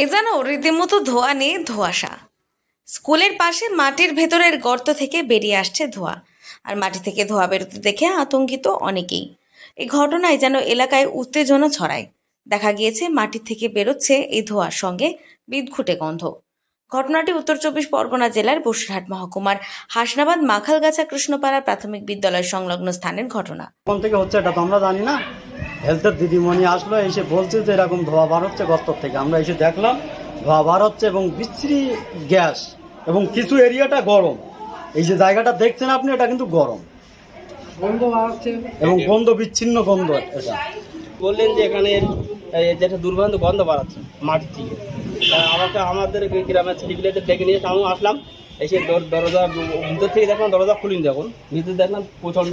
এ যেন রীতিমতো ধোঁয়া নিয়ে ধোঁয়াশা। স্কুলের পাশে মাটির ভেতরের গর্ত থেকে বেরিয়ে আসছে ধোঁয়া, আর মাটি থেকে ধোঁয়া বেরোতে দেখে আতঙ্কিত অনেকেই। এই ঘটনায় যেন এলাকায় উত্তেজনা ছড়ায়। দেখা গিয়েছে মাটি থেকে বেরোচ্ছে এই ধোঁয়ার সঙ্গে বিদঘুটে গন্ধ। ঘটনাটি উত্তর চব্বিশ পরগনা জেলার বসিরহাট মহকুমার হাসনাবাদ মাখালগাছা কৃষ্ণপাড়া প্রাথমিক বিদ্যালয় সংলগ্ন স্থানের ঘটনা। কোন থেকে হচ্ছে এটা তো আমরা জানি না। হেলথের দিদিমণি আসলো, এসে বলছে যে এরকম ধোঁয়া বার হচ্ছে গর্ত থেকে। আমরা এসে দেখলাম ধোঁয়া বার হচ্ছে এবং বিশ্রী গ্যাস, এবং কিছু এরিয়াটা গরম। এই যে জায়গাটা দেখছেন আপনি, এটা কিন্তু গরম, গন্ধ বার হচ্ছে এবং গন্ধ, বিচ্ছিন্ন গন্ধ। এটা বললেন যে এখানে যেটা দুর্গন্ধ গন্ধ বাড়াচ্ছে মাটি থেকে। আমাদের গ্রামের ছেলেপিলেদের ডেকে নিয়ে আমিও আসলাম, এসে দরজা ভিতর থেকে দেখলাম, দরজা খুলিনি, যখন ভিতরে দেখলাম প্রচণ্ড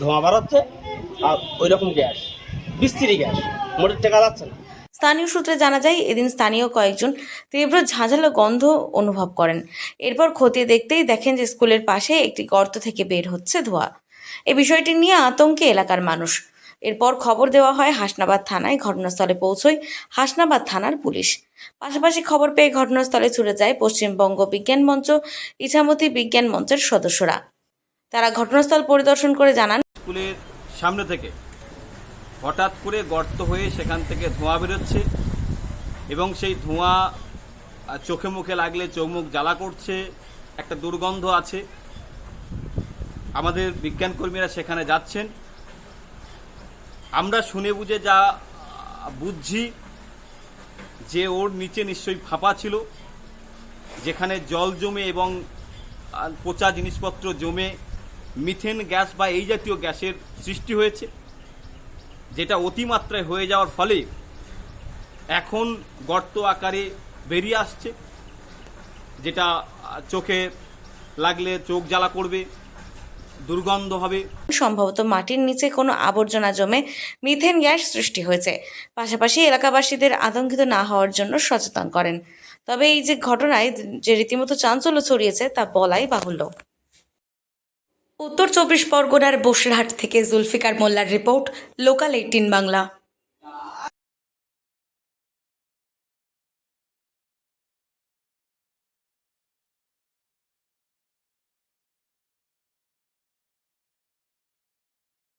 ধোঁয়া বাড়াচ্ছে আর ওই রকম গ্যাস, বিশ্রী গ্যাস, মোটর টেকা যাচ্ছে না। স্থানীয় সূত্রে জানা যায়, এদিন স্থানীয় কয়েকজন তীব্র ঝাঁঝালো গন্ধ অনুভব করেন। এরপর খতিয়ে দেখতেই দেখেন যে স্কুলের পাশে একটি গর্ত থেকে বের হচ্ছে ধোঁয়া। এই বিষয়টি নিয়ে আতঙ্কে এলাকার মানুষ। এরপর খবর দেওয়া হয় হাসনাবাদ থানায়। ঘটনাস্থলে পৌঁছয় হাসনাবাদ থানার পুলিশ। পাশাপাশি খবর পেয়ে ঘটনাস্থলে ছুটে যায় পশ্চিমবঙ্গ বিজ্ঞান মঞ্চ, ইছামতি বিজ্ঞান মঞ্চের সদস্যরা। তারা ঘটনাস্থল পরিদর্শন করে জানান, স্কুলের সামনে থেকে হঠাৎ করে গর্ত হয়ে সেখান থেকে ধোঁয়া বেরোচ্ছে, এবং সেই ধোঁয়া চোখে মুখে লাগলে চোখ মুখ জ্বালা করছে, একটা দুর্গন্ধ আছে। আমাদের বিজ্ঞান কর্মীরা সেখানে যাচ্ছেন। আমরা শুনে বুঝে যা বুঝছি যে ওর নিচে নিশ্চয়ই ফাঁপা ছিল, যেখানে জল জমে এবং পচা জিনিসপত্র জমে মিথেন গ্যাস বা এই জাতীয় গ্যাসের সৃষ্টি হয়েছে, যেটা অতিমাত্রায় হয়ে যাওয়ার ফলে এখন গর্ত আকারে বেরিয়ে আসছে, যেটা চোখে লাগলে চোখ জ্বালা করবে, দুর্গন্ধ হবে। সম্ভবত মাটির নিচে কোনো আবর্জনা জমে মিথেন গ্যাস সৃষ্টি হয়েছে। পাশাপাশি এলাকাবাসীদের আতঙ্কিত না হওয়ার জন্য সচেতন করেন। তবে এই যে ঘটনায় যে রীতিমতো চাঞ্চল্য ছড়িয়েছে তা বলাই বাহুল্য। উত্তর চব্বিশ পরগনার বসিরহাট থেকে জুলফিকার মোল্লার রিপোর্ট, লোকাল 18 বাংলা।